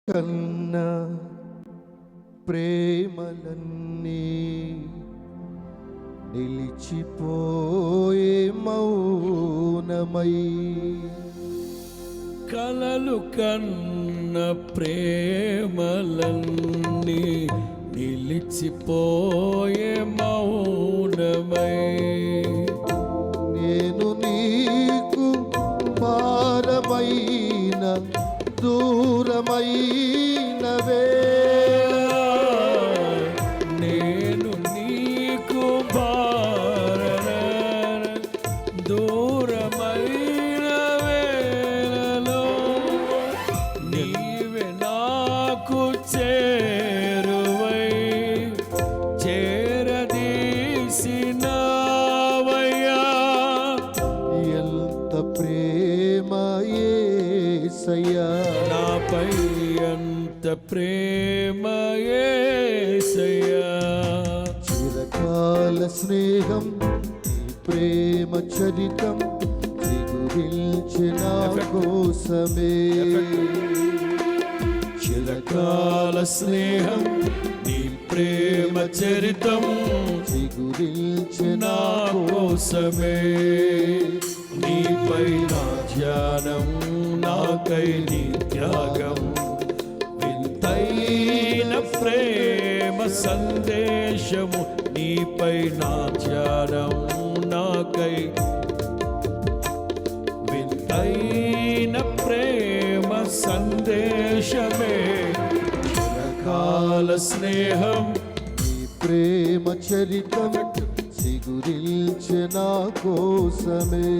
కన్నా ప్రేమలన్నీ నిలిచిపోయే మౌనమై, కలలు కన్న ప్రేమలన్నీ నిలిచిపోయే మౌనమై, నేను నీకు భారమైన దూరమైన వేళ, నేను నీకు భారమైన దూరమైన వేళలో నీవే నాకు చేరువై చేరదీసినావయ్యా. ఎంత ప్రేమ యేసయ్యా, నాపై ఎంత ప్రేమ యేసయ్యా. చిరకాల స్నేహం నీ ప్రేమ చరితం చిగురించిన కోసమే, చిరకాల స్నేహం నీ ప్రేమ చరితం చిగురించిన కోసమే. నీపై నా ధ్యానం, నాకై నీ త్యాగం, వింతైన ప్రేమ సందేశము. నీపై నా ధ్యానం, నాకై వింతైన ప్రేమ సందేశమే. చిరకాల స్నేహం నీ ప్రేమ చరితం చిగురించిన కోసమే.